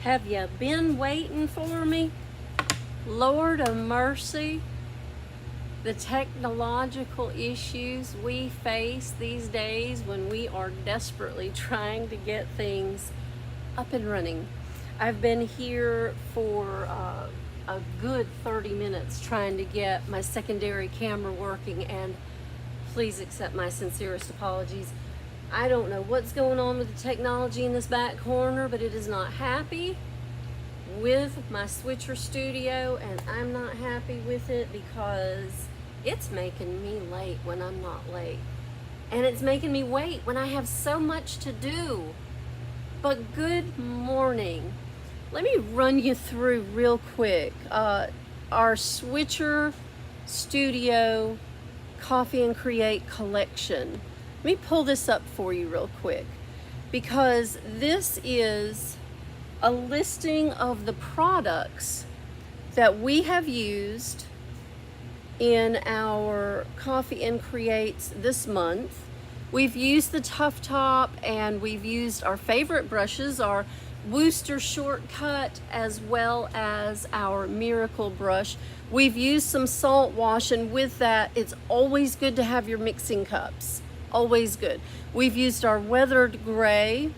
Have you been waiting for me? Lord of mercy, the technological issues we face these days when we are desperately trying to get things up and running. I've been here for a good 30 minutes trying to get my secondary camera working, and please accept my sincerest apologies. I don't know what's going on with the technology in this back corner, but it is not happy with my Switcher Studio, and I'm not happy with it because it's making me late when I'm not late. And it's making me wait when I have so much to do. But good morning. Let me run you through real quick our Switcher Studio Coffee and Create collection. Let me pull this up for you real quick, because this is a listing of the products that we have used in our Coffee and Creates this month. We've used the Tough Top, and we've used our favorite brushes, our Wooster Shortcut, as well as our Miracle brush. We've used some salt wash, and with that, it's always good to have your mixing cups. Always good. We've used our Weathered Gray,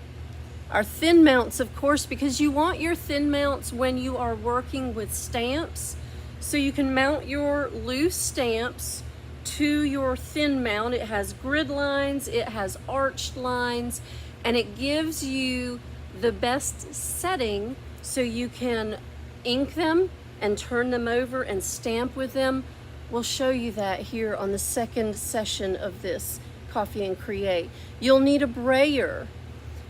our thin mounts, of course, because you want your thin mounts when you are working with stamps. So you can mount your loose stamps to your thin mount. It has grid lines, it has arched lines, and it gives you the best setting so you can ink them and turn them over and stamp with them. We'll show you that here on the second session of this Coffee and Create. You'll need a brayer.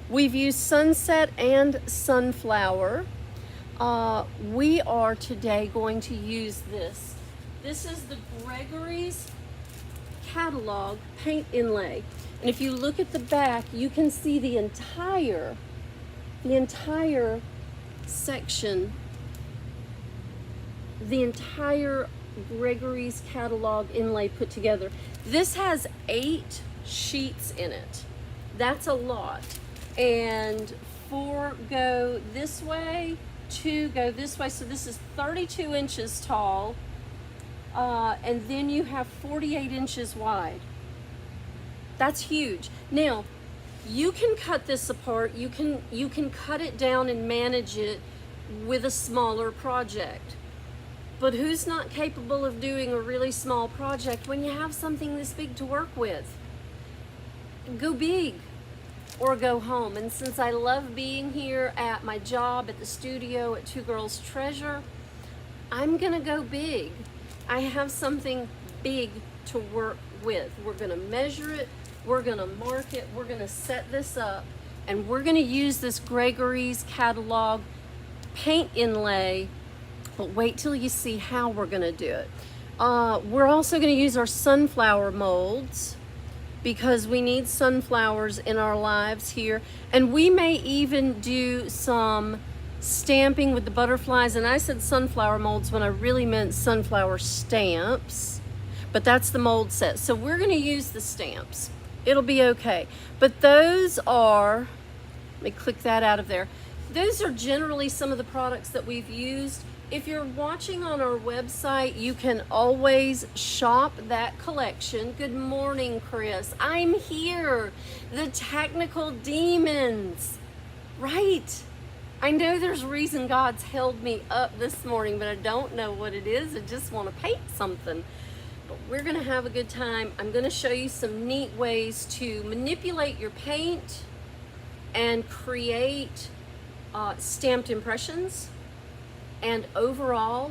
We've used Sunset and Sunflower. We are today going to use this. This is the Gregory's Catalog Paint Inlay. And if you look at the back, you can see the entire section, the entire Gregory's Catalog Inlay put together. This has 8 sheets in it. That's a lot. And 4 go this way, 2 go this way. So this is 32 inches tall. And then you have 48 inches wide. That's huge. Now, you can cut this apart. You can cut it down and manage it with a smaller project. But who's not capable of doing a really small project when you have something this big to work with? Go big or go home. And since I love being here at my job at the studio at Two Girls Treasure, I'm gonna go big. I have something big to work with. We're gonna measure it, we're gonna mark it, we're gonna set this up, and we're gonna use this Gregory's Catalog Paint Inlay. But wait till you see how we're gonna do it. We're also gonna use our sunflower molds, because we need sunflowers in our lives here. And we may even do some stamping with the butterflies. And I said sunflower molds when I really meant sunflower stamps, but that's the mold set. So we're gonna use the stamps. It'll be okay. But those are, let me click that out of there. Those are generally some of the products that we've used. If you're watching on our website, you can always shop that collection. Good morning, Chris. I'm here. The technical demons, right? I know there's a reason God's held me up this morning, but I don't know what it is. I just want to paint something. But we're gonna have a good time. I'm gonna show you some neat ways to manipulate your paint and create stamped impressions. And overall,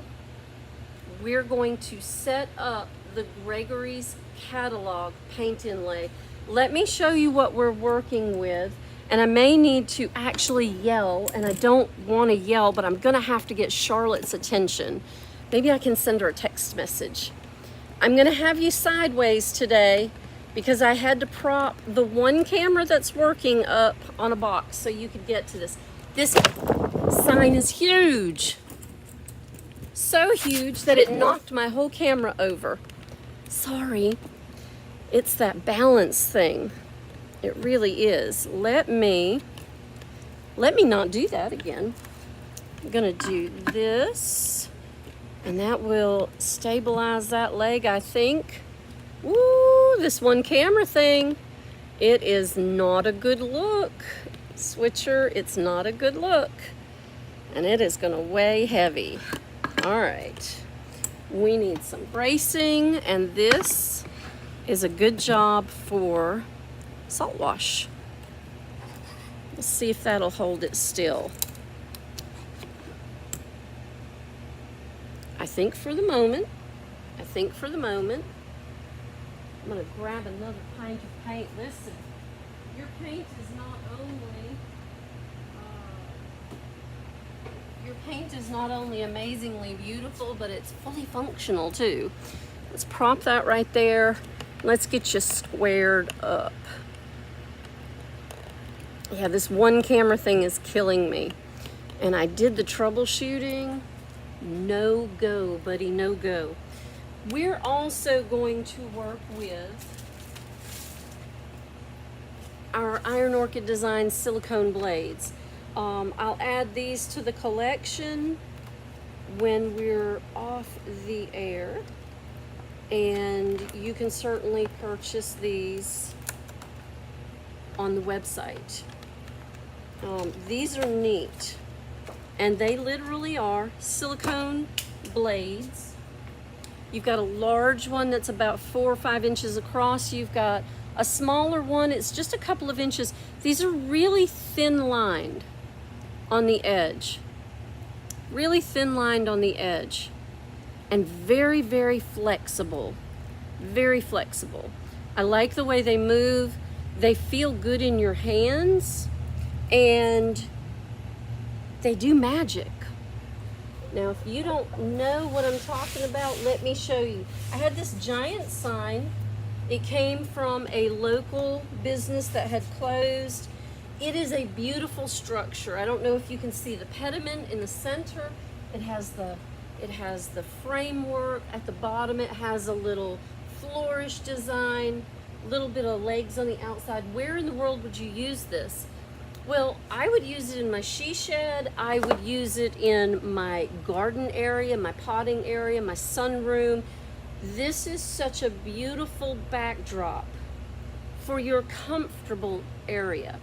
we're going to set up the Gregory's Catalog Paint Inlay. Let me show you what we're working with. And I may need to actually yell, and I don't want to yell, but I'm gonna have to get Charlotte's attention. Maybe I can send her a text message. I'm gonna have you sideways today because I had to prop the one camera that's working up on a box so you could get to this. This sign is huge. So huge that it knocked my whole camera over. Sorry. It's that balance thing. It really is. Let me not do that again. I'm gonna do this, and that will stabilize that leg, I think. Woo, this one camera thing, it is not a good look. Switcher, it's not a good look. And it is gonna weigh heavy. All right, we need some bracing, and this is a good job for salt wash. Let's see if that'll hold it still. I think for the moment, I'm gonna grab another pint of paint. Listen, your paint is not only amazingly beautiful, but it's fully functional too. Let's prop that right there. Let's get you squared up. Yeah, this one camera thing is killing me. And I did the troubleshooting. No go, buddy, no go. We're also going to work with our Iron Orchid Design silicone blades. I'll add these to the collection when we're off the air, and you can certainly purchase these on the website. These are neat, and they literally are silicone blades. You've got a large one that's about 4 or 5 inches across. You've got a smaller one, it's just a couple of inches. These are really thin lined on the edge. Really thin lined on the edge. And very, very flexible. Very flexible. I like the way they move. They feel good in your hands. And they do magic. Now, if you don't know what I'm talking about, let me show you. I had this giant sign. It came from a local business that had closed. It is a beautiful structure. I don't know if you can see the pediment in the center. It has the framework at the bottom. It has a little flourish design, a little bit of legs on the outside. Where in the world would you use this? Well, I would use it in my she shed. I would use it in my garden area, my potting area, my sunroom. This is such a beautiful backdrop for your comfortable area.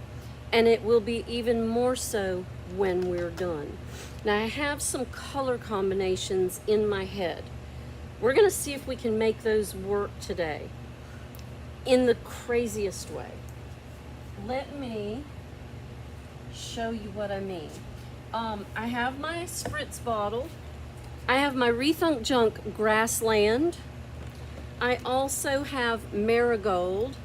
And it will be even more so when we're done. Now, I have some color combinations in my head. We're gonna see if we can make those work today in the craziest way. Let me show you what I mean. I have my spritz bottle. I have my Rethunk Junk Grassland. I also have Marigold.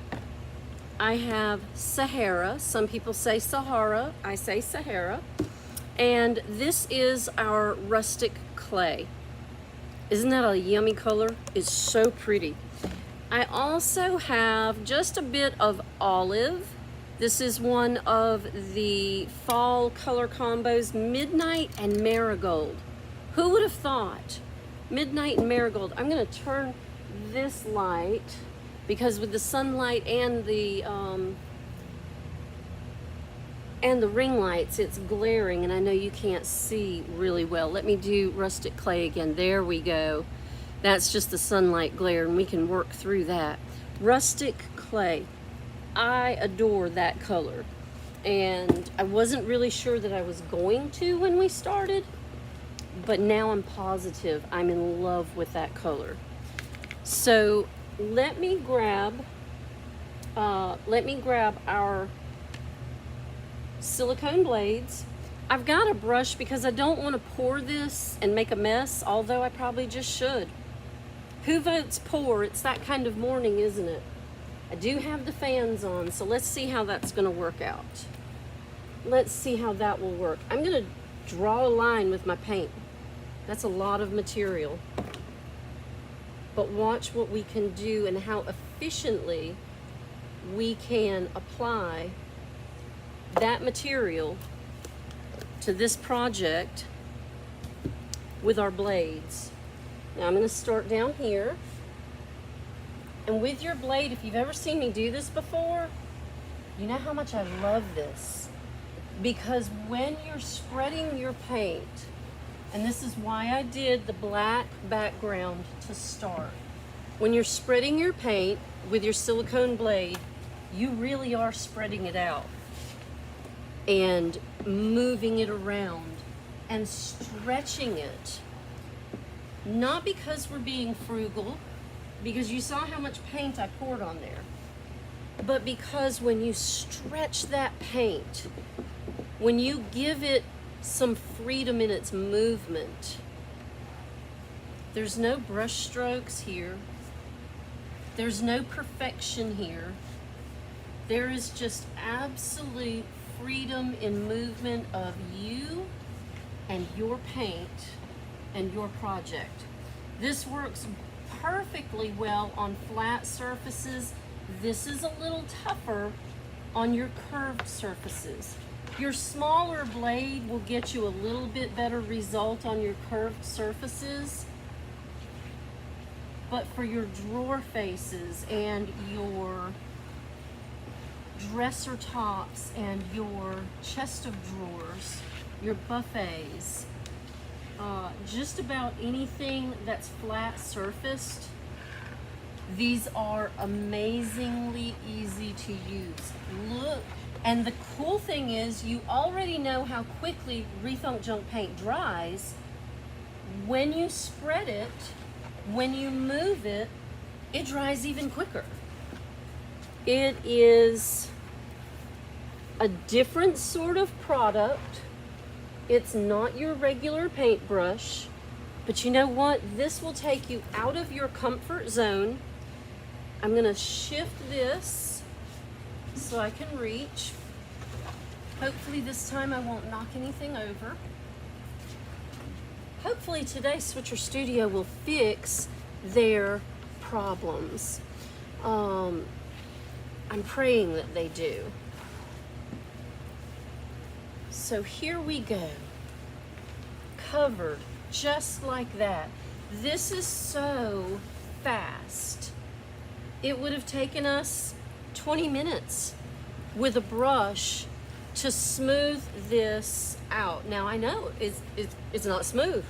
I have Sahara. Some people say Sahara. I say Sahara. And this is our rustic clay. Isn't that a yummy color? It's so pretty. I also have just a bit of olive. This is one of the fall color combos, Midnight and Marigold. Who would have thought? Midnight and Marigold. I'm gonna turn this light because with the sunlight and the ring lights, it's glaring and I know you can't see really well. Let me do rustic clay again. There we go. That's just the sunlight glare and we can work through that. Rustic clay. I adore that color, and I wasn't really sure that I was going to when we started, but now I'm positive I'm in love with that color. So let me grab our silicone blades. I've got a brush because I don't want to pour this and make a mess, although I probably just should. Who votes pour? It's that kind of morning, isn't it? I do have the fans on, so let's see how that's going to work out. Let's see how that will work. I'm going to draw a line with my paint. That's a lot of material. But watch what we can do and how efficiently we can apply that material to this project with our blades. Now I'm going to start down here. And with your blade, if you've ever seen me do this before, you know how much I love this. Because when you're spreading your paint, and this is why I did the black background to start. When you're spreading your paint with your silicone blade, you really are spreading it out and moving it around and stretching it. Not because we're being frugal, because you saw how much paint I poured on there, but because when you stretch that paint, when you give it some freedom in its movement, there's no brush strokes here, there's no perfection here, there is just absolute freedom in movement of you and your paint and your project. This works perfectly well on flat surfaces. This is a little tougher on your curved surfaces. Your smaller blade will get you a little bit better result on your curved surfaces, but for your drawer faces and your dresser tops and your chest of drawers, your buffets, just about anything that's flat surfaced, these are amazingly easy to use. Look, and the cool thing is you already know how quickly Rethunk Junk paint dries. When you spread it, when you move it, it dries even quicker. It is a different sort of product. It's not your regular paintbrush, but you know what? This will take you out of your comfort zone. I'm gonna shift this so I can reach. Hopefully this time I won't knock anything over. Hopefully today Switcher Studio will fix their problems. I'm praying that they do. So here we go. Covered just like that. This is so fast. It would have taken us 20 minutes with a brush to smooth this out. Now I know it's not smooth.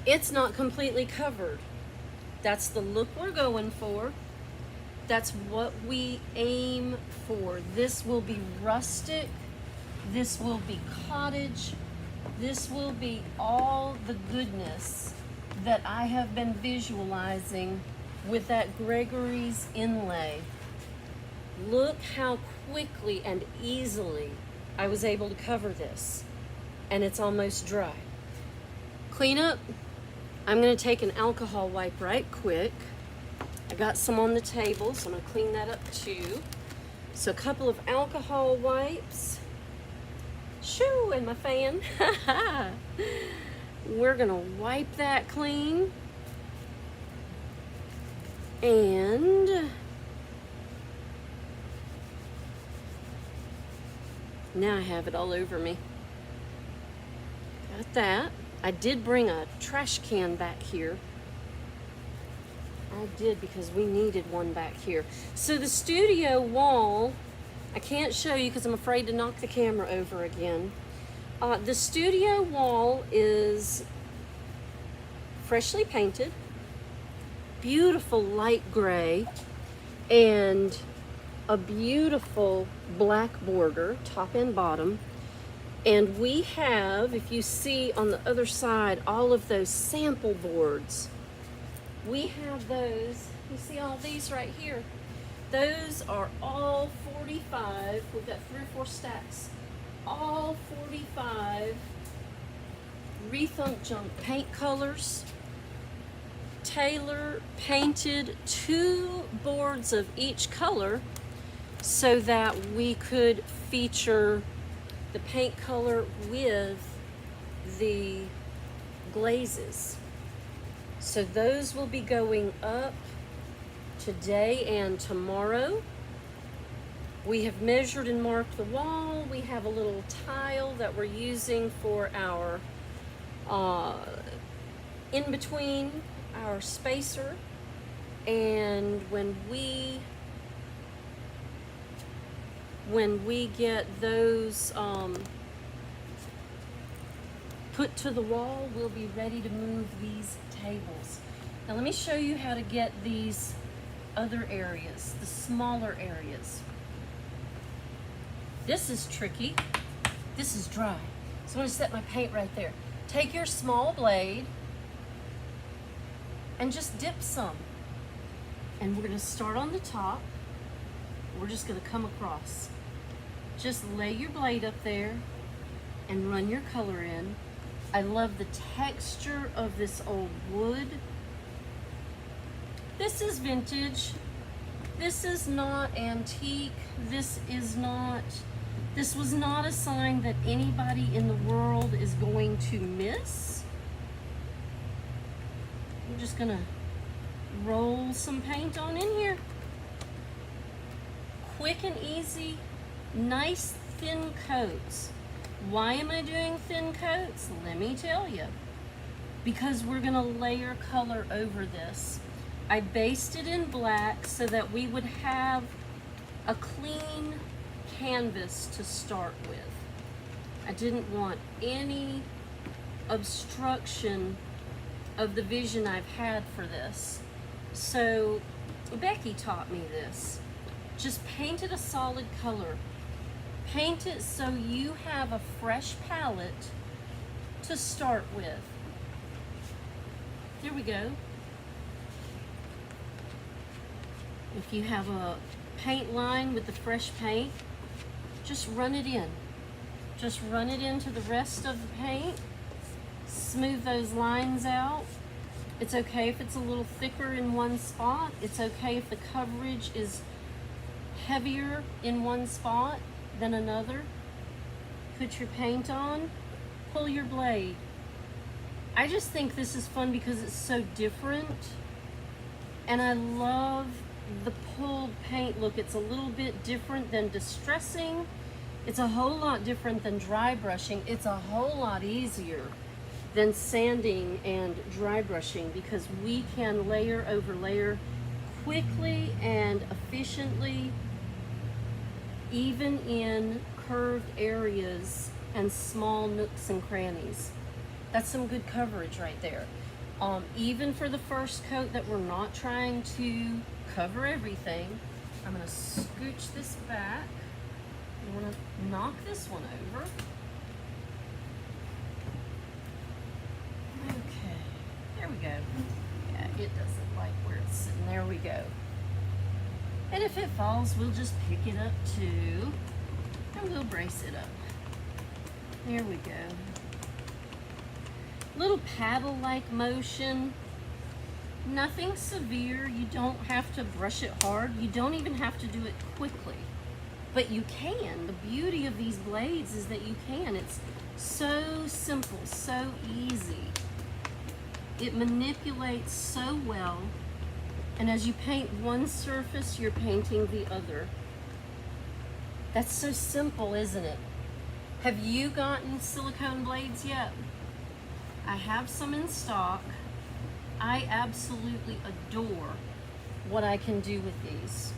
It's not completely covered. That's the look we're going for. That's what we aim for. This will be rustic. This will be cottage. This will be all the goodness that I have been visualizing with that Gregory's inlay. Look how quickly and easily I was able to cover this, and it's almost dry. Cleanup, I'm gonna take an alcohol wipe right quick. I got some on the table, so I'm gonna clean that up too. So a couple of alcohol wipes. Shoo, and my fan. We're gonna wipe that clean. And now I have it all over me. Got that. I did bring a trash can back here. I did, because we needed one back here. So the studio wall, I can't show you because I'm afraid to knock the camera over again. The studio wall is freshly painted, beautiful light gray, and a beautiful black border, top and bottom. And we have, if you see on the other side, all of those sample boards. We have those, you see all these right here. Those are all 45, we've got 3 or 4 stacks, all 45 Rethunk Junk paint colors. Taylor painted 2 boards of each color so that we could feature the paint color with the glazes. So those will be going up today and tomorrow. We have measured and marked the wall. We have a little tile that we're using for our in between our spacer. And when we get those put to the wall, we'll be ready to move these tables. Now let me show you how to get these other areas, the smaller areas. This is tricky. This is dry. So I'm gonna set my paint right there. Take your small blade and just dip some. And we're gonna start on the top. We're just gonna come across. Just lay your blade up there and run your color in. I love the texture of this old wood. This is vintage. This is not antique. This was not a sign that anybody in the world is going to miss. I'm just gonna roll some paint on in here. Quick and easy, nice thin coats. Why am I doing thin coats? Let me tell you. Because we're gonna layer color over this. I based it in black so that we would have a clean canvas to start with. I didn't want any obstruction of the vision I've had for this. So Becky taught me this. Just paint it a solid color. Paint it so you have a fresh palette to start with. There we go. If you have a paint line with the fresh paint, just run it in. Just run it into the rest of the paint. Smooth those lines out. It's okay if it's a little thicker in one spot. It's okay if the coverage is heavier in one spot than another. Put your paint on, pull your blade. I just think this is fun because it's so different. And I love the pulled paint look. It's a little bit different than distressing. It's a whole lot different than dry brushing. It's a whole lot easier than sanding and dry brushing because we can layer over layer quickly and efficiently, even in curved areas and small nooks and crannies. That's some good coverage right there. Even for the first coat that we're not trying to cover everything, I'm gonna scooch this back. I'm gonna knock this one over. Okay, there we go. Yeah, it doesn't like where it's sitting. There we go. And if it falls, we'll just pick it up too, and we'll brace it up. There we go. Little paddle-like motion. Nothing severe. You don't have to brush it hard. You don't even have to do it quickly. But you can. The beauty of these blades is that you can. It's so simple, so easy. It manipulates so well. And as you paint one surface, you're painting the other. That's so simple, isn't it? Have you gotten silicone blades yet? I have some in stock. I absolutely adore what I can do with these.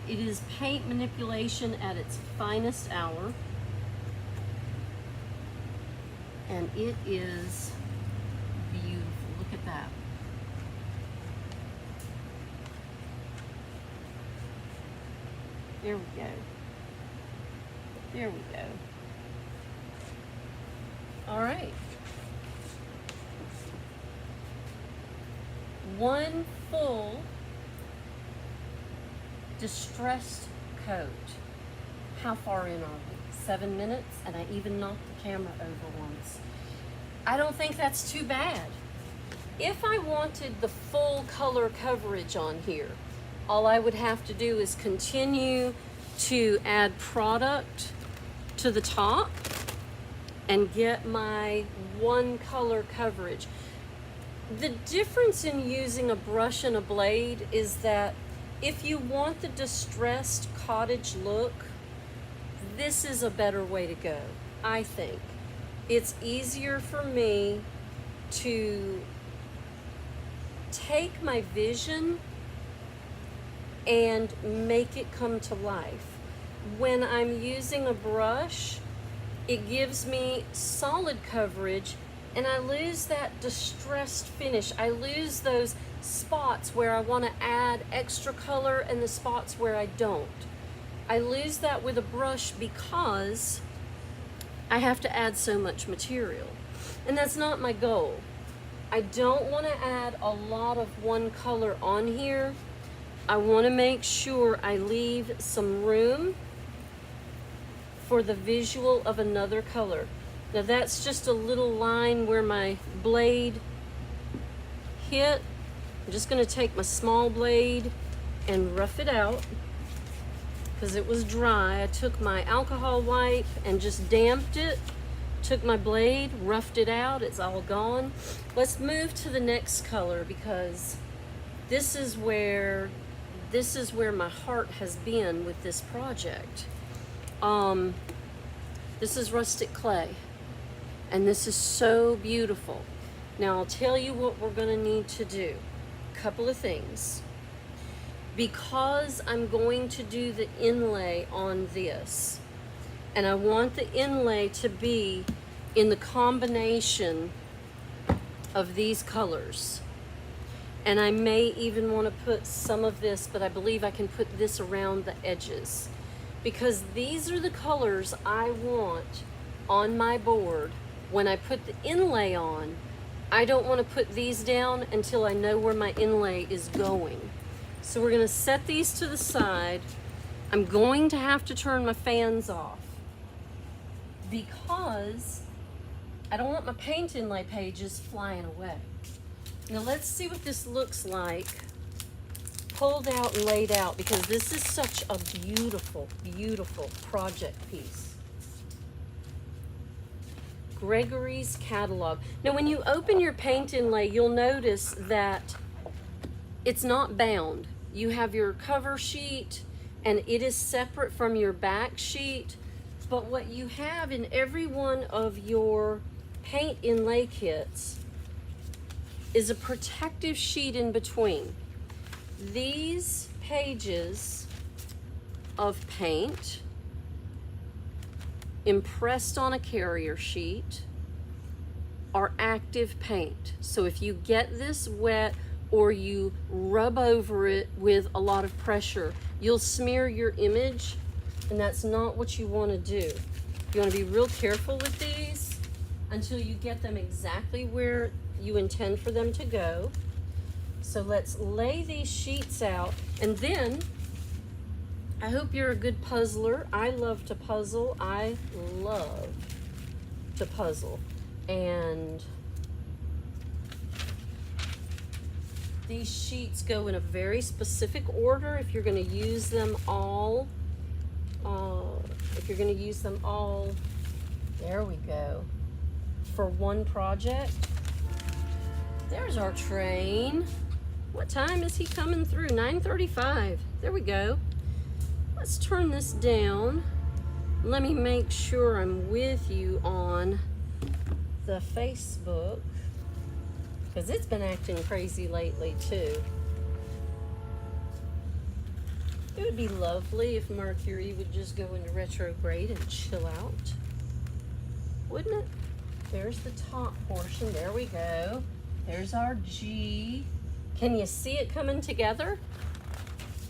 It is paint manipulation at its finest hour. And it is beautiful. Look at that. There we go. There we go. All right. One full distressed coat. How far in are we? 7 minutes, and I even knocked the camera over once. I don't think that's too bad. If I wanted the full color coverage on here, all I would have to do is continue to add product to the top and get my one color coverage. The difference in using a brush and a blade is that if you want the distressed cottage look, this is a better way to go, I think. It's easier for me to take my vision and make it come to life. When I'm using a brush, it gives me solid coverage, and I lose that distressed finish. I lose those spots where I want to add extra color and the spots where I don't. I lose that with a brush because I have to add so much material. And that's not my goal. I don't want to add a lot of one color on here. I want to make sure I leave some room for the visual of another color. Now that's just a little line where my blade hit. I'm just going to take my small blade and rough it out because it was dry. I took my alcohol wipe and just damped it. Took my blade, roughed it out, it's all gone. Let's move to the next color because this is where my heart has been with this project. This is rustic clay, and this is so beautiful. Now I'll tell you what we're gonna need to do. A couple of things. Because I'm going to do the inlay on this, and I want the inlay to be in the combination of these colors. And I may even want to put some of this, but I believe I can put this around the edges. Because these are the colors I want on my board. When I put the inlay on, I don't want to put these down until I know where my inlay is going. So we're going to set these to the side. I'm going to have to turn my fans off because I don't want my paint inlay pages flying away. Now let's see what this looks like pulled out and laid out, because this is such a beautiful, beautiful project piece. Gregory's Catalog. Now when you open your paint inlay, you'll notice that it's not bound. You have your cover sheet and it is separate from your back sheet, but what you have in every one of your paint inlay kits is a protective sheet in between. These pages of paint impressed on a carrier sheet are active paint. So if you get this wet or you rub over it with a lot of pressure, you'll smear your image, and that's not what you want to do. You want to be real careful with these until you get them exactly where you intend for them to go. So let's lay these sheets out, and then I hope you're a good puzzler. I love to puzzle. I love to puzzle. And these sheets go in a very specific order if you're going to use them all. There we go. For one project. There's our train. What time is he coming through? 9:35. There we go. Let's turn this down. Let me make sure I'm with you on the Facebook, because it's been acting crazy lately too. It would be lovely if Mercury would just go into retrograde and chill out, wouldn't it? There's the top portion. There we go. There's our G. Can you see it coming together?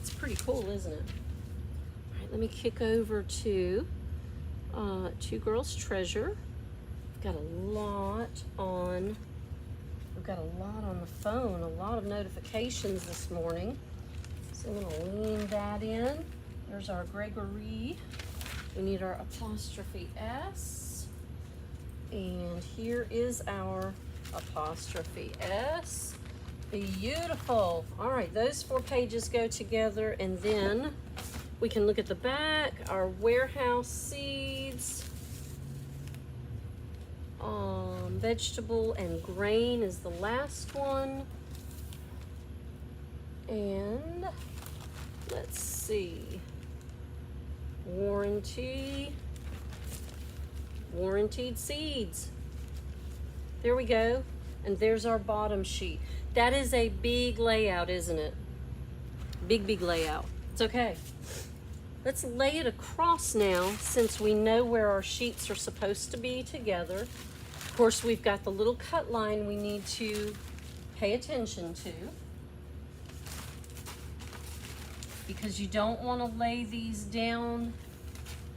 It's pretty cool, isn't it? All right, let me kick over to Two Girls Treasure. We've got a lot on the phone, a lot of notifications this morning. So I'm gonna lean that in. There's our Gregory. We need our apostrophe S. And here is our apostrophe S. Beautiful. All right, those 4 pages go together, and then we can look at the back. Our warehouse seeds. Vegetable and grain is the last one. And let's see. Warranted seeds. There we go. And there's our bottom sheet. That is a big layout, isn't it? Big layout. It's okay. Let's lay it across now, since we know where our sheets are supposed to be together. Of course, we've got the little cut line we need to pay attention to, because you don't want to lay these down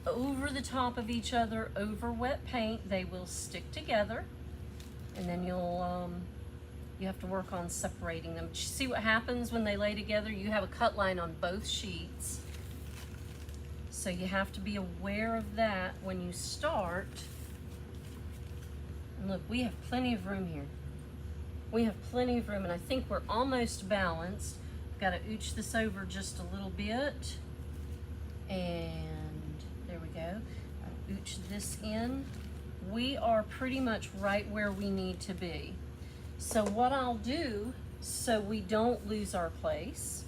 over the top of each other over wet paint. They will stick together, and then you have to work on separating them. But you see what happens when they lay together? You have a cut line on both sheets. So you have to be aware of that when you start. And look, we have plenty of room here. We have plenty of room, and I think we're almost balanced. Got to ooch this over just a little bit. And there we go. I'll ooch this in. We are pretty much right where we need to be. So what I'll do, so we don't lose our place,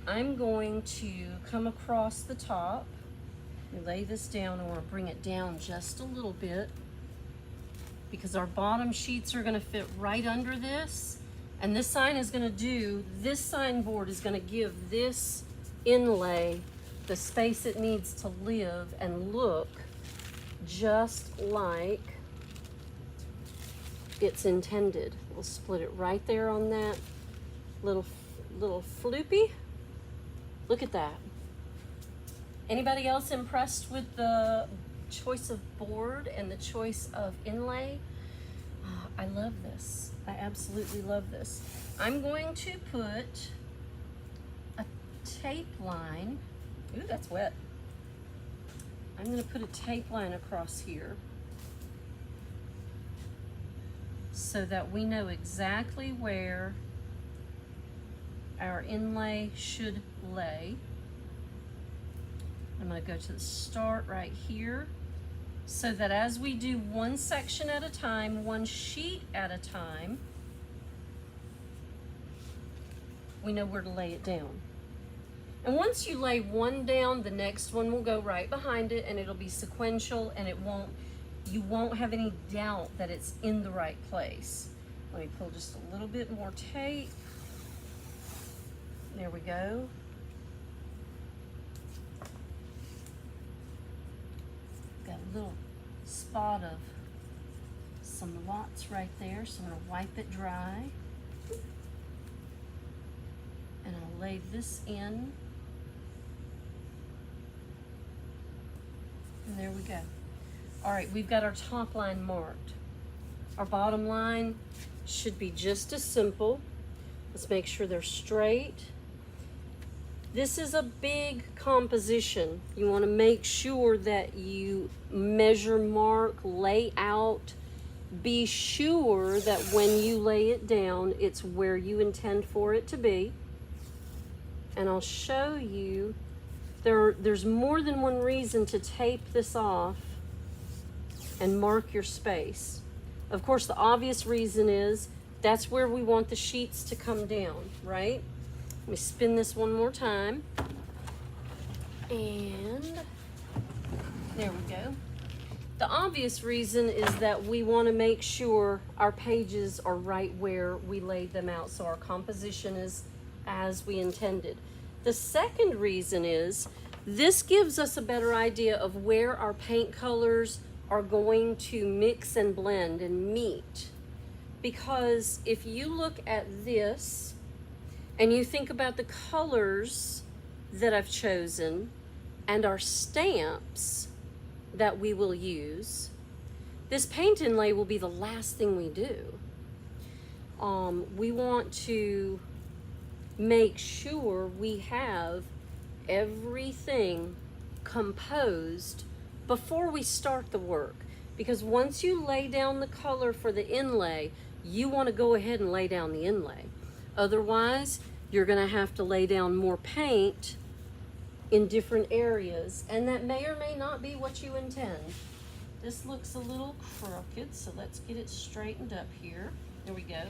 I'm going to come across the top. Lay this down, and we'll bring it down just a little bit, because our bottom sheets are going to fit right under this, and this sign is going to do, this sign board is going to give this inlay the space it needs to live and look just like it's intended. We'll split it right there on that little floopy. Look at that. Anybody else impressed with the choice of board and the choice of inlay? I love this. I absolutely love this. I'm going to put a tape line. Ooh, that's wet. I'm going to put a tape line across here so that we know exactly where our inlay should lay. I'm going to go to the start right here, so that as we do one section at a time, one sheet at a time, we know where to lay it down. And once you lay one down, the next one will go right behind it, and it'll be sequential, and you won't have any doubt that it's in the right place. Let me pull just a little bit more tape. There we go. Got a little spot of some lots right there, so I'm going to wipe it dry. And I'll lay this in. And there we go. All right, we've got our top line marked. Our bottom line should be just as simple. Let's make sure they're straight. This is a big composition. You want to make sure that you measure, mark, lay out. Be sure that when you lay it down, it's where you intend for it to be. And I'll show you, there's more than one reason to tape this off and mark your space. Of course, the obvious reason is that's where we want the sheets to come down, right? Let me spin this one more time. And there we go. The obvious reason is that we want to make sure our pages are right where we laid them out, so our composition is as we intended. The second reason is this gives us a better idea of where our paint colors are going to mix and blend and meet. Because if you look at this and you think about the colors that I've chosen and our stamps that we will use, this paint inlay will be the last thing we do. We want to make sure we have everything composed before we start the work. Because once you lay down the color for the inlay, you want to go ahead and lay down the inlay. Otherwise, you're going to have to lay down more paint in different areas, and that may or may not be what you intend. This looks a little crooked, so let's get it straightened up here. There we go.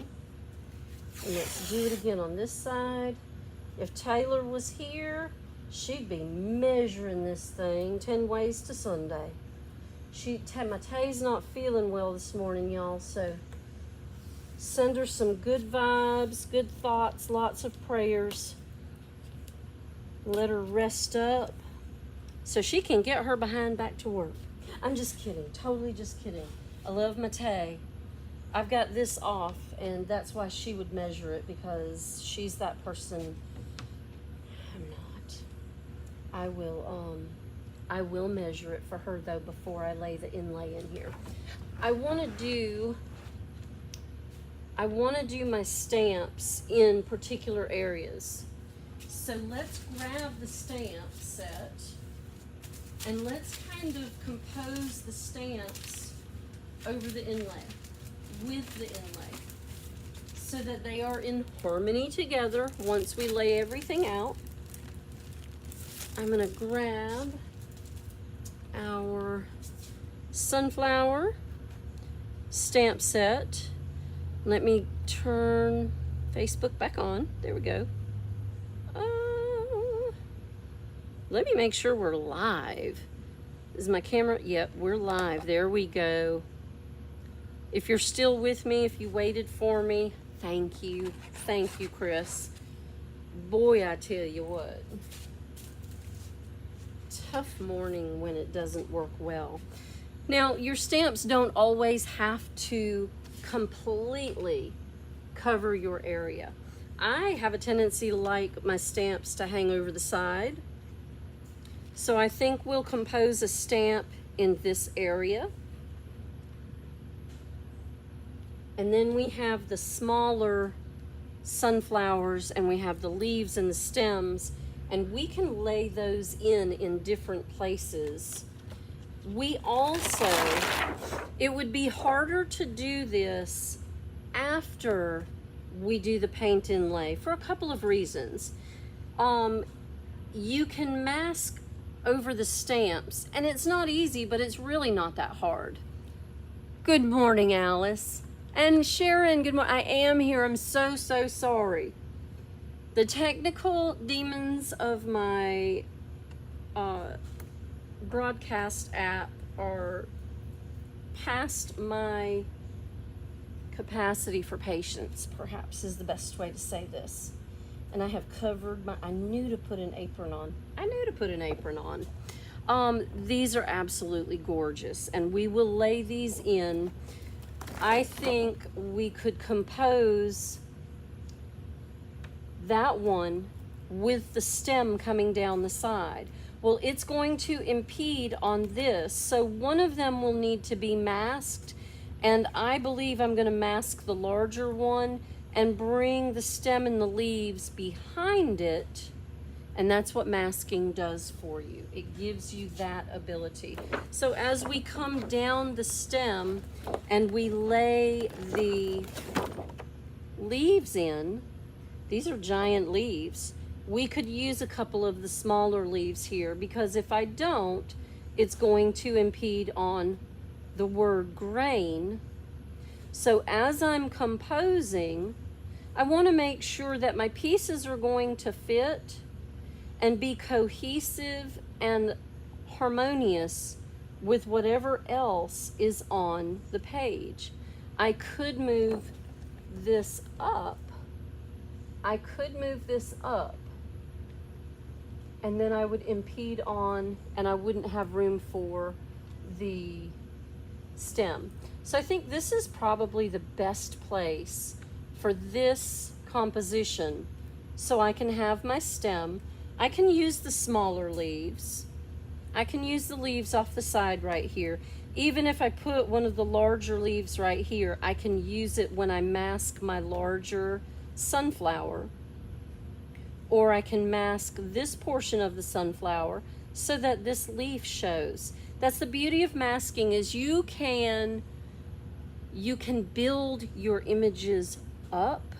And let's do it again on this side. If Taylor was here, she'd be measuring this thing 10 ways to Sunday. My Tay's not feeling well this morning, y'all, so send her some good vibes, good thoughts, lots of prayers. Let her rest up so she can get her behind back to work. I'm just kidding, totally just kidding. I love my Tay. I've got this off, and that's why she would measure it, because she's that person. I'm not. I will measure it for her though before I lay the inlay in here. I want to do my stamps in particular areas. So let's grab the stamp set and let's kind of compose the stamps over the inlay, with the inlay, so that they are in harmony together once we lay everything out. I'm gonna grab our sunflower stamp set. Let me turn Facebook back on. There we go. Let me make sure we're live. Is my camera? Yep, we're live. There we go. If you're still with me, if you waited for me, thank you. Thank you, Chris. Boy, I tell you what. Tough morning when it doesn't work well. Now, your stamps don't always have to completely cover your area. I have a tendency to like my stamps to hang over the side. So I think we'll compose a stamp in this area. And then we have the smaller sunflowers, and we have the leaves and the stems, and we can lay those in different places. We also, it would be harder to do this after we do the paint inlay for a couple of reasons. You can mask over the stamps, and it's not easy, but it's really not that hard. Good morning, Alice. And Sharon, good morning. I am here. I'm so sorry. The technical demons of my broadcast app are past my capacity for patience, perhaps is the best way to say this. And I have covered I knew to put an apron on. These are absolutely gorgeous, and we will lay these in. I think we could compose that one with the stem coming down the side. Well, it's going to impede on this, so one of them will need to be masked, and I believe I'm going to mask the larger one and bring the stem and the leaves behind it, and that's what masking does for you. It gives you that ability. So as we come down the stem and we lay the leaves in, these are giant leaves. We could use a couple of the smaller leaves here, because if I don't, it's going to impede on the word grain. So as I'm composing, I want to make sure that my pieces are going to fit and be cohesive and harmonious with whatever else is on the page. I could move this up. And then I would impede on, and I wouldn't have room for the stem. So I think this is probably the best place for this composition. So I can have my stem. I can use the smaller leaves. I can use the leaves off the side right here. Even if I put one of the larger leaves right here, I can use it when I mask my larger sunflower. Or I can mask this portion of the sunflower so that this leaf shows. That's the beauty of masking, is you can build your images up.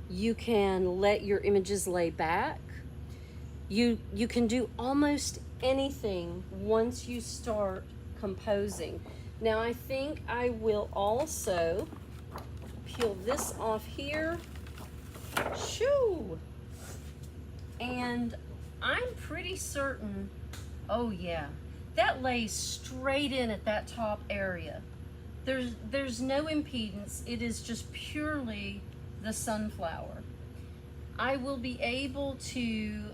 You can let your images lay back. You can do almost anything once you start composing. Now I think I will also peel this off here. Shoo! And I'm pretty certain, oh yeah, that lays straight in at that top area. There's no impedance. It is just purely the sunflower. I will be able to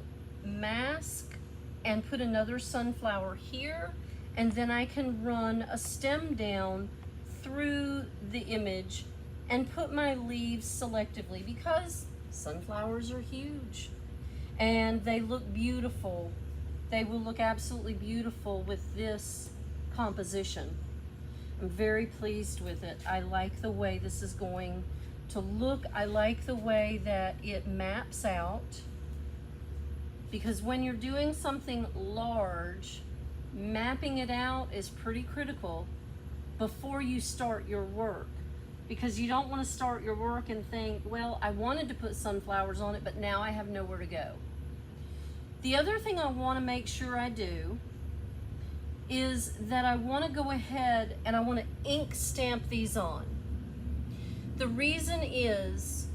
mask and put another sunflower here, and then I can run a stem down through the image and put my leaves selectively, because sunflowers are huge and they look beautiful. They will look absolutely beautiful with this composition. I'm very pleased with it. I like the way this is going to look. I like the way that it maps out, because when you're doing something large, mapping it out is pretty critical before you start your work, because you don't want to start your work and think, well, I wanted to put sunflowers on it, but now I have nowhere to go. The other thing I want to make sure I do is that I want to go ahead and I want to ink stamp these on. The reason is,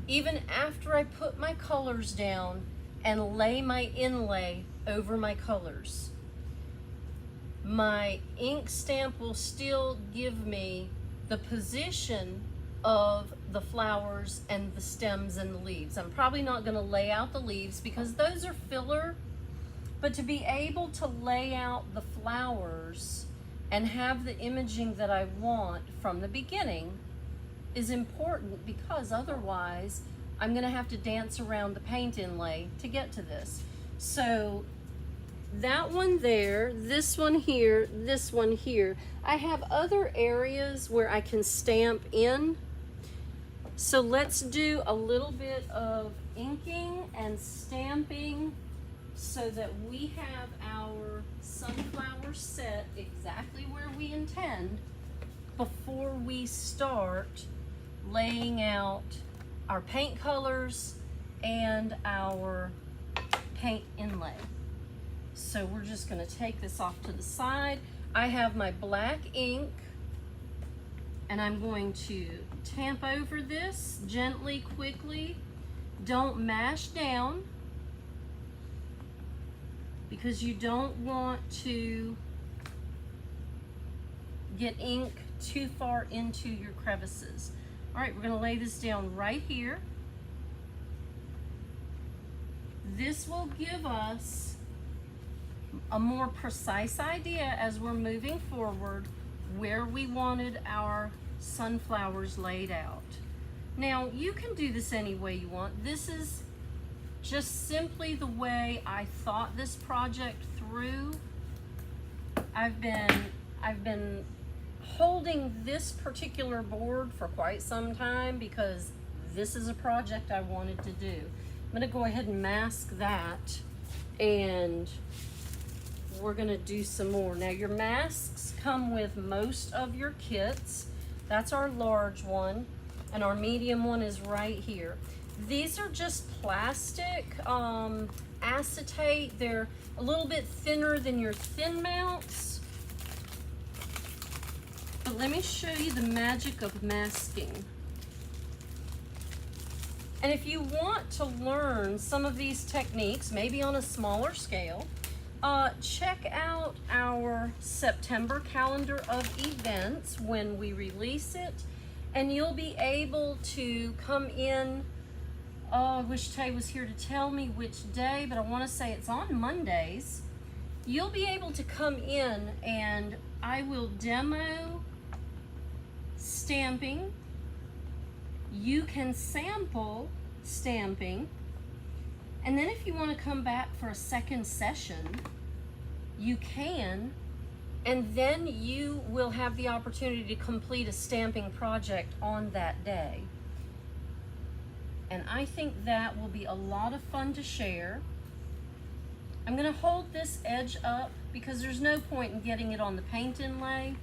even after I put my colors down and lay my inlay over my colors, my ink stamp will still give me the position of the flowers and the stems and the leaves. I'm probably not going to lay out the leaves because those are filler, but to be able to lay out the flowers and have the imaging that I want from the beginning is important, because otherwise I'm going to have to dance around the paint inlay to get to this. So that one there, this one here, this one here. I have other areas where I can stamp in. So let's do a little bit of inking and stamping so that we have our sunflower set exactly where we intend before we start laying out our paint colors and our paint inlay. So we're just going to take this off to the side. I have my black ink, and I'm going to tamp over this gently, quickly. Don't mash down, because you don't want to get ink too far into your crevices. All right, we're going to lay this down right here. This will give us a more precise idea as we're moving forward where we wanted our sunflowers laid out. Now, you can do this any way you want. This is just simply the way I thought this project through. I've been holding this particular board for quite some time because this is a project I wanted to do. I'm going to go ahead and mask that, and we're going to do some more. Now, your masks come with most of your kits. That's our large one, and our medium one is right here. These are just plastic acetate. They're a little bit thinner than your thin mounts. But let me show you the magic of masking. And if you want to learn some of these techniques, maybe on a smaller scale, check out our September calendar of events when we release it, and you'll be able to come in. Oh, I wish Tay was here to tell me which day, but I want to say it's on Mondays. You'll be able to come in and I will demo stamping. You can sample stamping, and then if you want to come back for a second session, you can, and then you will have the opportunity to complete a stamping project on that day. And I think that will be a lot of fun to share. I'm going to hold this edge up because there's no point in getting it on the paint inlay.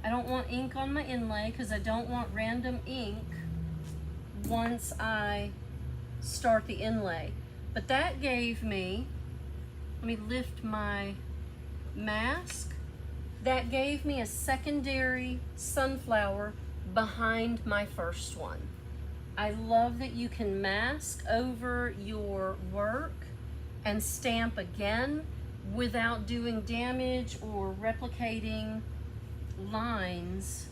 I don't want ink on my inlay because I don't want random ink once I start the inlay. But that gave me, let me lift my mask, that gave me a secondary sunflower behind my first one. I love that you can mask over your work and stamp again without doing damage or replicating lines.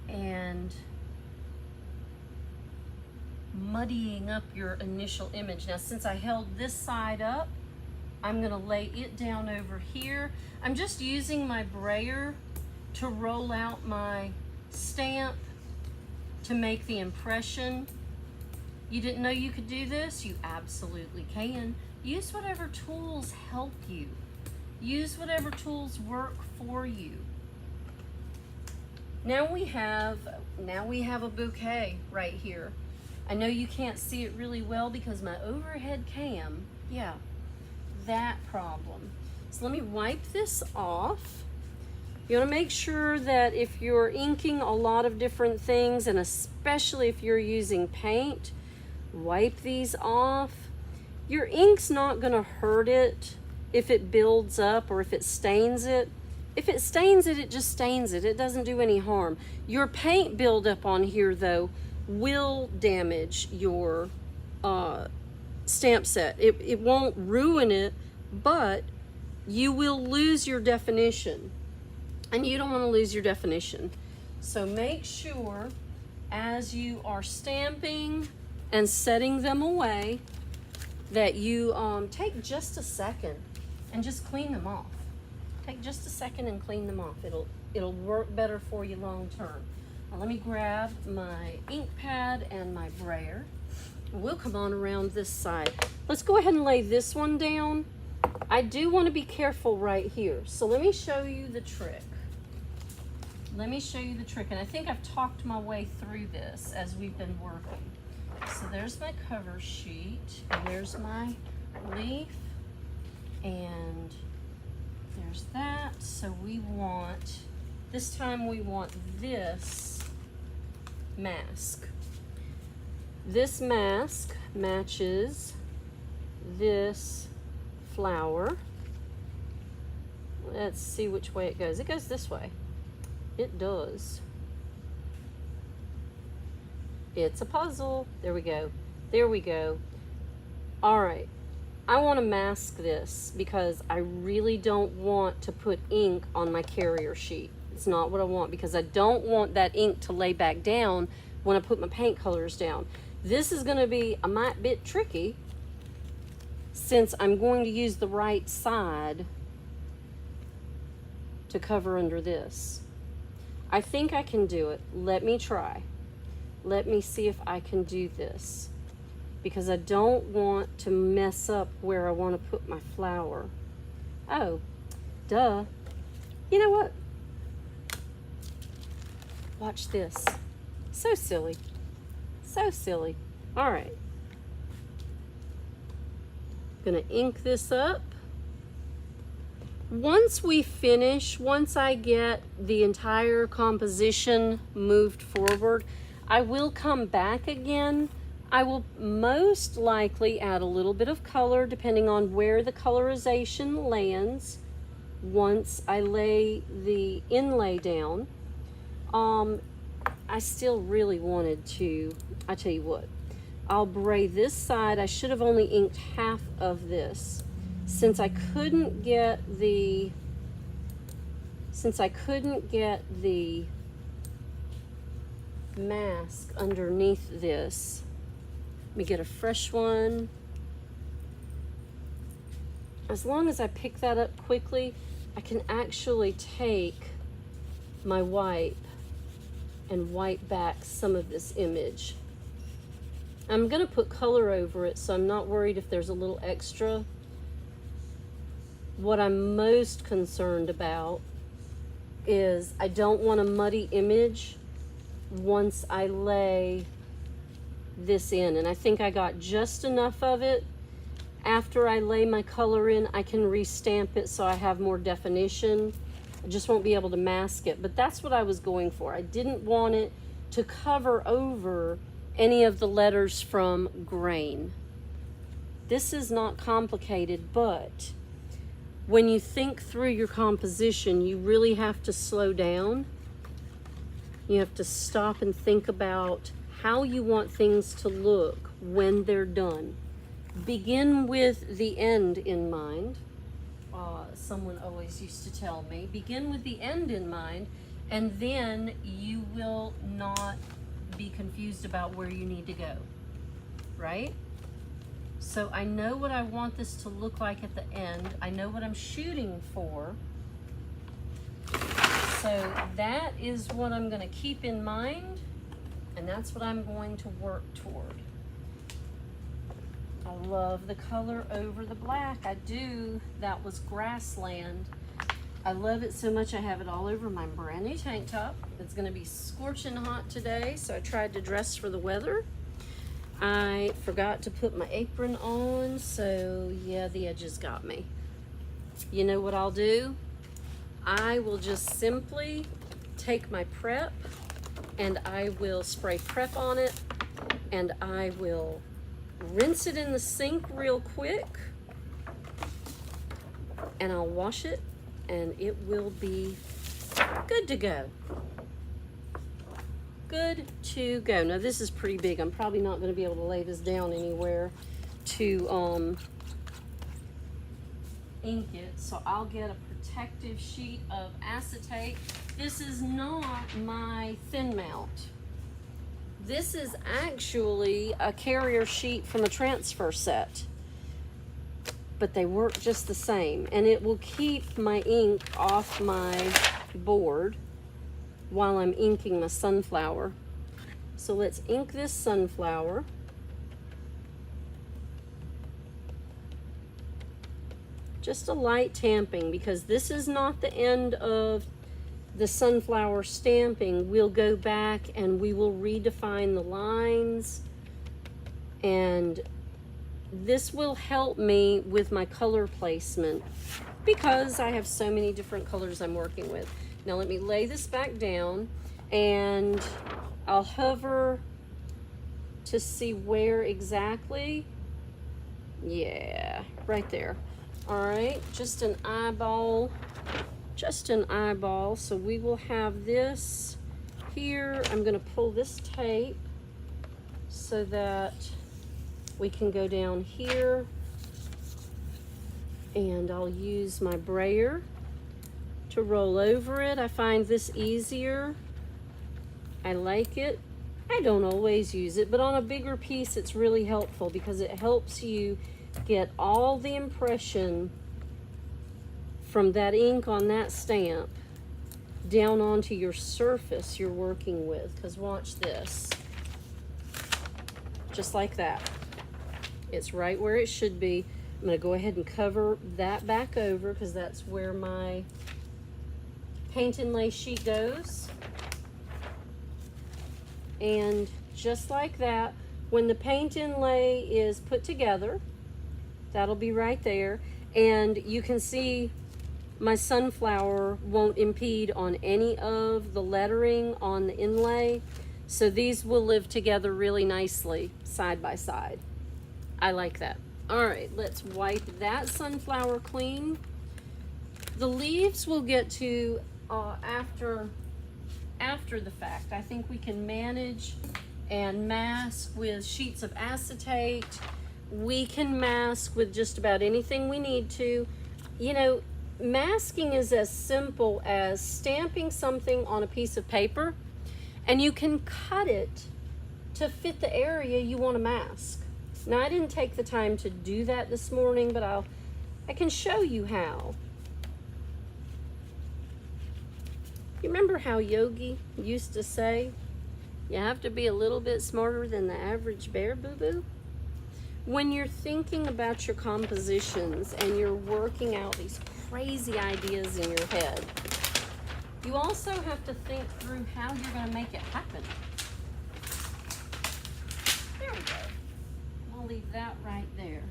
And muddying up your initial image. Now, since I held this side up, I'm gonna lay it down over here. I'm just using my brayer to roll out my stamp to make the impression. You didn't know you could do this? You absolutely can. Use whatever tools help you. Use whatever tools work for you. Now we have a bouquet right here. I know you can't see it really well because my overhead cam, yeah, that problem. So let me wipe this off. You want to make sure that if you're inking a lot of different things, and especially if you're using paint, wipe these off. Your ink's not going to hurt it if it builds up or if it stains it. If it stains it, it just stains it. It doesn't do any harm. Your paint buildup on here, though, will damage your stamp set. It won't ruin it, but you will lose your definition. And you don't want to lose your definition. So make sure as you are stamping and setting them away that you take just a second and just clean them off. Take just a second and clean them off. It'll work better for you long term. Now let me grab my ink pad and my brayer. We'll come on around this side. Let's go ahead and lay this one down. I do want to be careful right here. So let me show you the trick. Let me show you the trick. And I think I've talked my way through this as we've been working. So there's my cover sheet, and there's my leaf, and there's that. So we want, this time we want this mask. This mask matches this flower. Let's see which way it goes. It goes this way. It does. It's a puzzle. There we go. There we go. All right. I want to mask this because I really don't want to put ink on my carrier sheet. It's not what I want because I don't want that ink to lay back down when I put my paint colors down. This is going to be a mite bit tricky since I'm going to use the right side to cover under this. I think I can do it. Let me try. Let me see if I can do this because I don't want to mess up where I want to put my flower. Oh, duh. You know what? Watch this. So silly. So silly. All right. Gonna ink this up. Once we finish, once I get the entire composition moved forward, I will come back again. I will most likely add a little bit of color depending on where the colorization lands once I lay the inlay down. I still really wanted to, I tell you what, I'll braid this side. I should have only inked half of this. Since I couldn't get the mask underneath this, let me get a fresh one. As long as I pick that up quickly, I can actually take my wipe and wipe back some of this image. I'm gonna put color over it, so I'm not worried if there's a little extra. What I'm most concerned about is I don't want a muddy image once I lay this in. And I think I got just enough of it. After I lay my color in, I can restamp it so I have more definition. I just won't be able to mask it, but that's what I was going for. I didn't want it to cover over any of the letters from grain. This is not complicated, but when you think through your composition, you really have to slow down. You have to stop and think about how you want things to look when they're done. Begin with the end in mind. Someone always used to tell me, begin with the end in mind, and then you will not be confused about where you need to go. right? So I know what I want this to look like at the end. I know what I'm shooting for. So that is what I'm gonna keep in mind, and that's what I'm going to work toward. I love the color over the black. I do. That was Grassland. I love it so much I have it all over my brand new tank top. It's gonna be scorching hot today, so I tried to dress for the weather. I forgot to put my apron on, so yeah, the edges got me. You know what I'll do? I will just simply take my prep and I will spray prep on it, and I will rinse it in the sink real quick, and I'll wash it, and it will be good to go. Good to go. Now this is pretty big. I'm probably not going to be able to lay this down anywhere to ink it, so I'll get a protective sheet of acetate. This is not my thin mount. This is actually a carrier sheet from a transfer set, but they work just the same, and it will keep my ink off my board while I'm inking my sunflower. So let's ink this sunflower. Just a light tamping, because this is not the end of the sunflower stamping. We'll go back and we will redefine the lines, and this will help me with my color placement because I have so many different colors I'm working with. Now let me lay this back down, and I'll hover to see where exactly. Yeah, right there. All right, just an eyeball. Just an eyeball. So we will have this here. I'm going to pull this tape so that we can go down here, and I'll use my brayer to roll over it. I find this easier. I like it. I don't always use it, but on a bigger piece it's really helpful because it helps you get all the impression from that ink on that stamp down onto your surface you're working with. Because watch this. Just like that. It's right where it should be. I'm going to go ahead and cover that back over because that's where my paint and lay sheet goes. And just like that, when the paint and lay is put together, that'll be right there. And you can see my sunflower won't impede on any of the lettering on the inlay. So these will live together really nicely side by side. I like that. All right, let's wipe that sunflower clean. The leaves we'll get to after the fact. I think we can manage and mask with sheets of acetate. We can mask with just about anything we need to. You know, masking is as simple as stamping something on a piece of paper, and you can cut it to fit the area you want to mask. Now, I didn't take the time to do that this morning, but I can show you how. You remember how Yogi used to say, you have to be a little bit smarter than the average bear, boo-boo? When you're thinking about your compositions and you're working out these crazy ideas in your head, you also have to think through how you're going to make it happen. There we go. I'll leave that right there.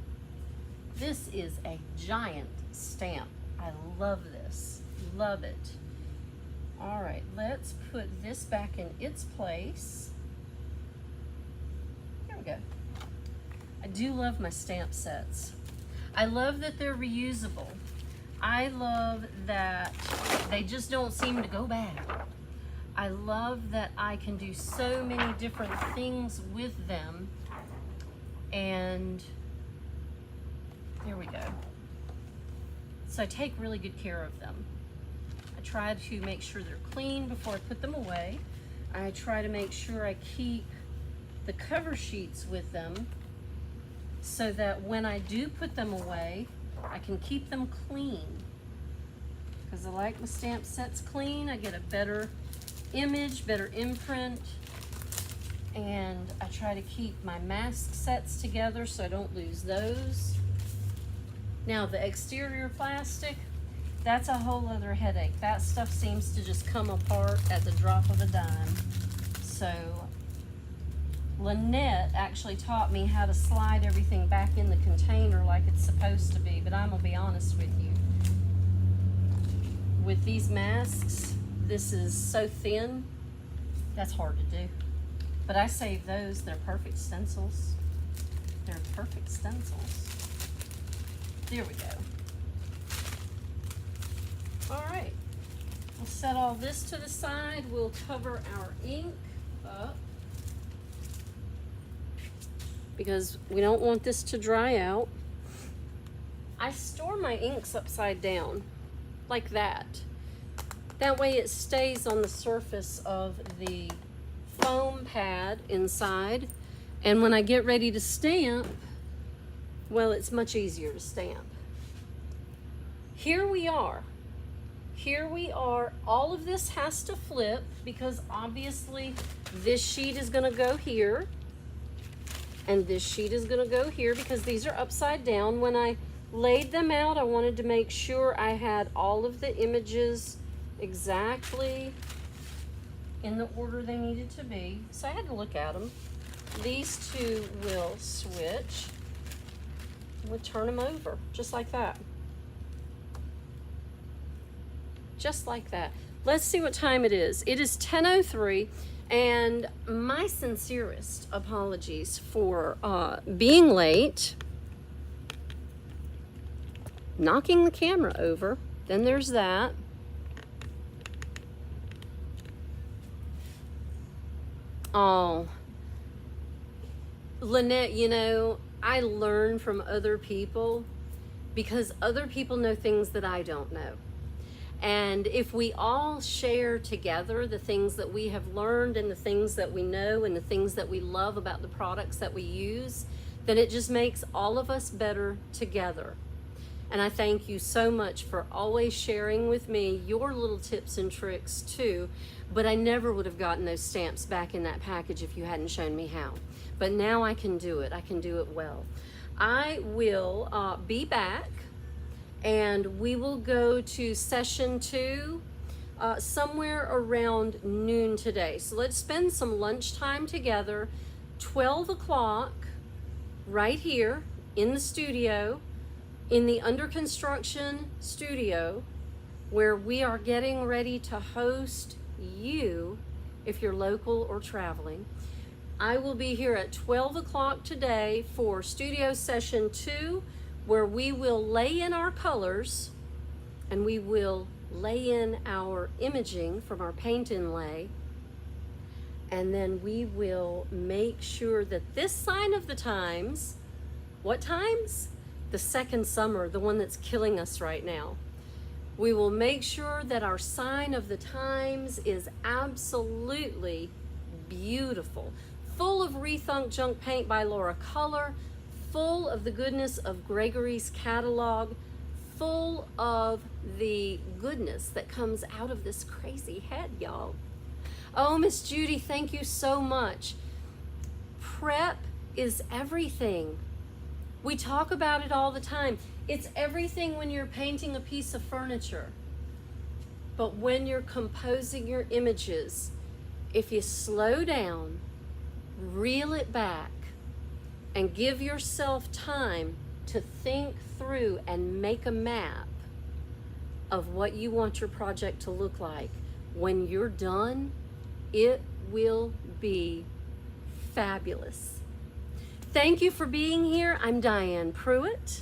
This is a giant stamp. I love this. Love it. All right, let's put this back in its place. There we go. I do love my stamp sets. I love that they're reusable. I love that they just don't seem to go bad. I love that I can do so many different things with them. And there we go. So I take really good care of them. I try to make sure they're clean before I put them away. I try to make sure I keep the cover sheets with them so that when I do put them away, I can keep them clean. Because I like my stamp sets clean. I get a better image, better imprint. And I try to keep my mask sets together so I don't lose those. Now the exterior plastic, that's a whole other headache. That stuff seems to just come apart at the drop of a dime. So Lynette actually taught me how to slide everything back in the container like it's supposed to be, but I'm gonna be honest with you. With these masks, this is so thin, that's hard to do. But I save those, they're perfect stencils. They're perfect stencils. There we go. All right, we'll set all this to the side. We'll cover our ink up because we don't want this to dry out. I store my inks upside down like that. That way it stays on the surface of the foam pad inside, and when I get ready to stamp, well, it's much easier to stamp. Here we are. Here we are. All of this has to flip because obviously this sheet is going to go here and this sheet is going to go here because these are upside down. When I laid them out, I wanted to make sure I had all of the images exactly in the order they needed to be. So I had to look at them. These two will switch. We'll turn them over just like that. Just like that. Let's see what time it is. It is 10:03, and my sincerest apologies for being late, knocking the camera over. Then there's that. Oh, Lynette, you know, I learn from other people because other people know things that I don't know. And if we all share together the things that we have learned and the things that we know and the things that we love about the products that we use, then it just makes all of us better together. And I thank you so much for always sharing with me your little tips and tricks too. But I never would have gotten those stamps back in that package if you hadn't shown me how. But now I can do it. I can do it well. I will be back, and we will go to session 2 somewhere around noon today. So let's spend some lunchtime together, 12 o'clock, right here in the studio, in the under construction studio, where we are getting ready to host you if you're local or traveling. I will be here at 12 o'clock today for studio session 2, where we will lay in our colors and we will lay in our imaging from our paint inlay, and then we will make sure that this sign of the times, what times? The second summer, the one that's killing us right now. We will make sure that our sign of the times is absolutely beautiful, full of Rethunk Junk Paint by Laura Color, full of the goodness of Gregory's catalog, full of the goodness that comes out of this crazy head, y'all. Oh, Miss Judy, thank you so much. Prep is everything. We talk about it all the time. It's everything when you're painting a piece of furniture. But when you're composing your images, if you slow down, reel it back, and give yourself time to think through and make a map of what you want your project to look like, when you're done, it will be fabulous. Thank you for being here. I'm Diane Pruitt,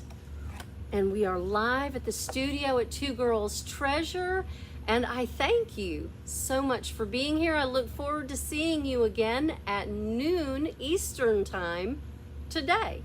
and we are live at the studio at Two Girls Treasure, and I thank you so much for being here. I look forward to seeing you again at noon Eastern time today.